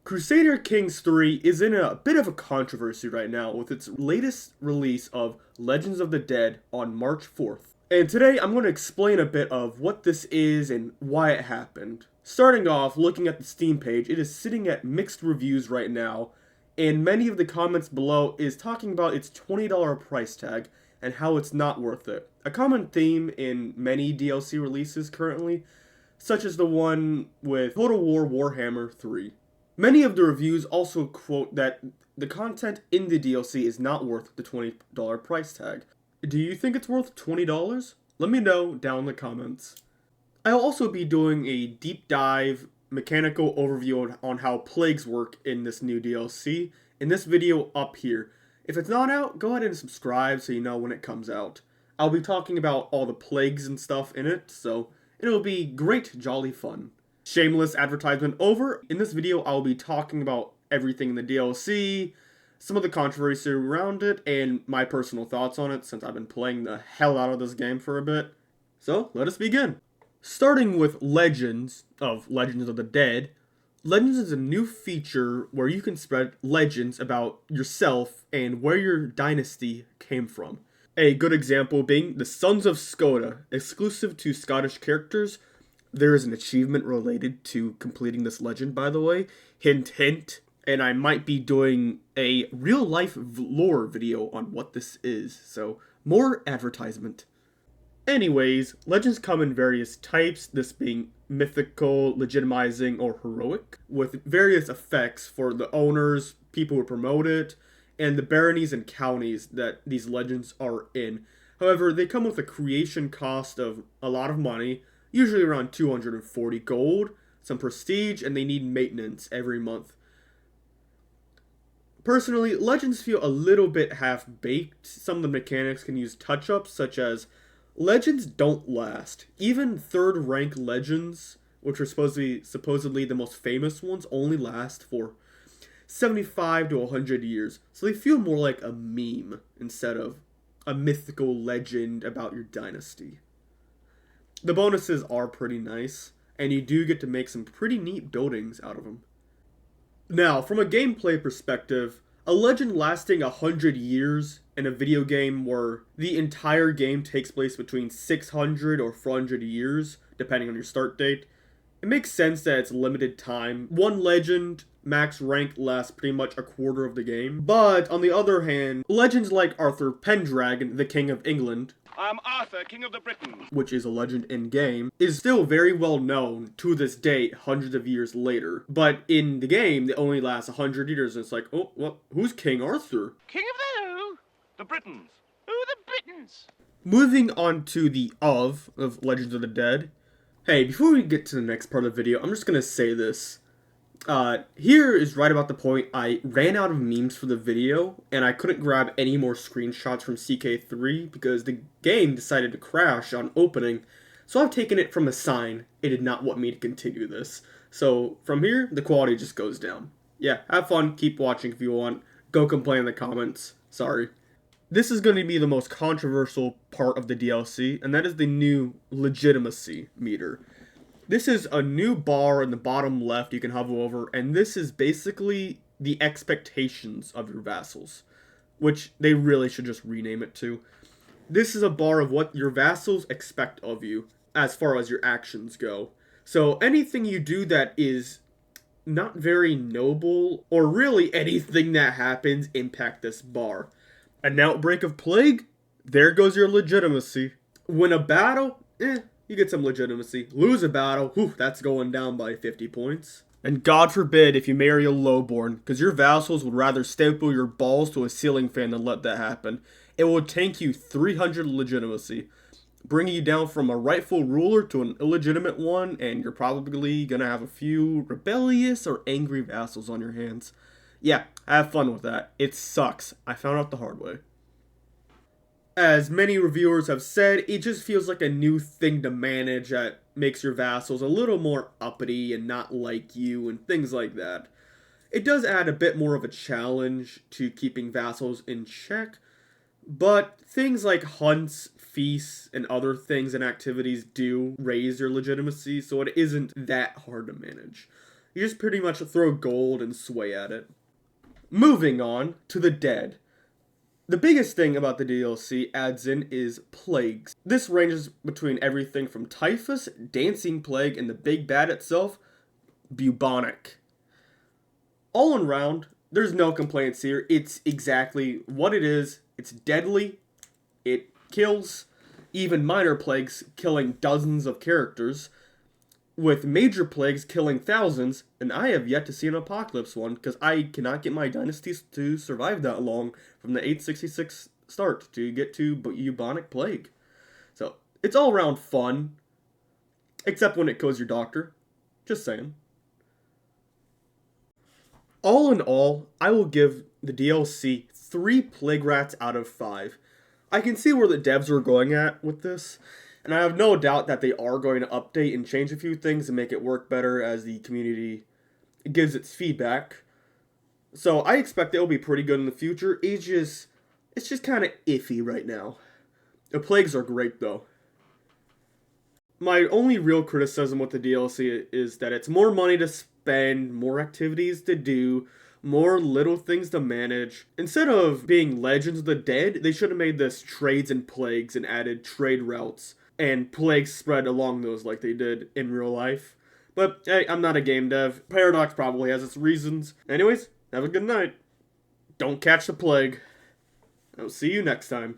Crusader Kings 3 is in a bit of a controversy right now with its latest release of Legends of the Dead on March 4th. And today I'm going to explain a bit of what this is and why it happened. Starting off, looking at the Steam page, it is sitting at mixed reviews right now, and many of the comments below is talking about its $20 price tag and how it's not worth it. A common theme in many DLC releases currently, such as the one with Total War Warhammer 3. Many of the reviews also quote that the content in the DLC is not worth the $20 price tag. Do you think it's worth $20? Let me know down in the comments. I'll also be doing a deep dive mechanical overview on how plagues work in this new DLC in this video up here. If it's not out, go ahead and subscribe so you know when it comes out. I'll be talking about all the plagues and stuff in it, so it'll be great jolly fun. Shameless advertisement over. In this video, I'll be talking about everything in the DLC, some of the controversy around it, and my personal thoughts on it since I've been playing the hell out of this game for a bit. So, let us begin. Starting with Legends of the Dead, Legends is a new feature where you can spread legends about yourself and where your dynasty came from. A good example being the Sons of Skoda, exclusive to Scottish characters. There is an achievement related to completing this legend, by the way. Hint, hint. And I might be doing a real-life lore video on what this is, so more advertisement. Anyways, legends come in various types, this being mythical, legitimizing, or heroic, with various effects for the owners, people who promote it, and the baronies and counties that these legends are in. However, they come with a creation cost of a lot of money, usually around 240 gold, some prestige, and they need maintenance every month. Personally, Legends feel a little bit half-baked. Some of the mechanics can use touch-ups, such as Legends don't last. Even third-rank Legends, which are supposedly the most famous ones, only last for 75 to 100 years. So they feel more like a meme instead of a mythical legend about your dynasty. The bonuses are pretty nice, and you do get to make some pretty neat buildings out of them. Now, from a gameplay perspective, a legend lasting 100 years in a video game where the entire game takes place between 600 or 400 years, depending on your start date, it makes sense that it's limited time. One legend, max rank, lasts pretty much a quarter of the game. But, on the other hand, legends like Arthur Pendragon, the King of England, I'm Arthur, King of the Britons, which is a legend in-game, is still very well known to this date, hundreds of years later. But in the game, they only last 100 years, and it's like, oh, what? Who's King Arthur? King of the who? The Britons. Who the Britons? Moving on to the of Legends of the Dead. Hey, before we get to the next part of the video, I'm just gonna say this. Here is right about the point I ran out of memes for the video, and I couldn't grab any more screenshots from CK3 because the game decided to crash on opening, so I've taken it from a sign it did not want me to continue this. So from here, the quality just goes down. Yeah, have fun, keep watching if you want, go complain in the comments, sorry. This is going to be the most controversial part of the DLC, and that is the new legitimacy meter. This is a new bar in the bottom left you can hover over, and this is basically the expectations of your vassals, which they really should just rename it to. This is a bar of what your vassals expect of you, as far as your actions go. So anything you do that is not very noble, or really anything that happens, impact this bar. An outbreak of plague? There goes your legitimacy. Win a battle? You get some legitimacy. Lose a battle, whew, that's going down by 50 points. And God forbid if you marry a lowborn, because your vassals would rather staple your balls to a ceiling fan than let that happen. It will tank you 300 legitimacy, bringing you down from a rightful ruler to an illegitimate one, and you're probably gonna have a few rebellious or angry vassals on your hands. Yeah, have fun with that. It sucks. I found out the hard way. As many reviewers have said, it just feels like a new thing to manage that makes your vassals a little more uppity and not like you and things like that. It does add a bit more of a challenge to keeping vassals in check, but things like hunts, feasts, and other things and activities do raise your legitimacy, so it isn't that hard to manage. You just pretty much throw gold and sway at it. Moving on to the dead. The biggest thing about the DLC adds in is plagues. This ranges between everything from typhus, dancing plague, and the big bad itself, bubonic. All in round, there's no complaints here. It's exactly what it is. It's deadly. It kills even minor plagues, killing dozens of characters, with major plagues killing thousands, and I have yet to see an apocalypse one because I cannot get my dynasties to survive that long from the 866 start to get to bubonic plague. So it's all around fun, except when it kills your doctor. Just saying. All in all, I will give the DLC 3 Plague Rats out of 5. I can see where the devs are going at with this, and I have no doubt that they are going to update and change a few things and make it work better as the community gives its feedback. So I expect it will be pretty good in the future. It's just kind of iffy right now. The plagues are great though. My only real criticism with the DLC is that it's more money to spend, more activities to do, more little things to manage. Instead of being Legends of the Dead, they should have made this trades and plagues and added trade routes and plagues spread along those like they did in real life. But hey, I'm not a game dev. Paradox probably has its reasons. Anyways, have a good night. Don't catch the plague. I'll see you next time.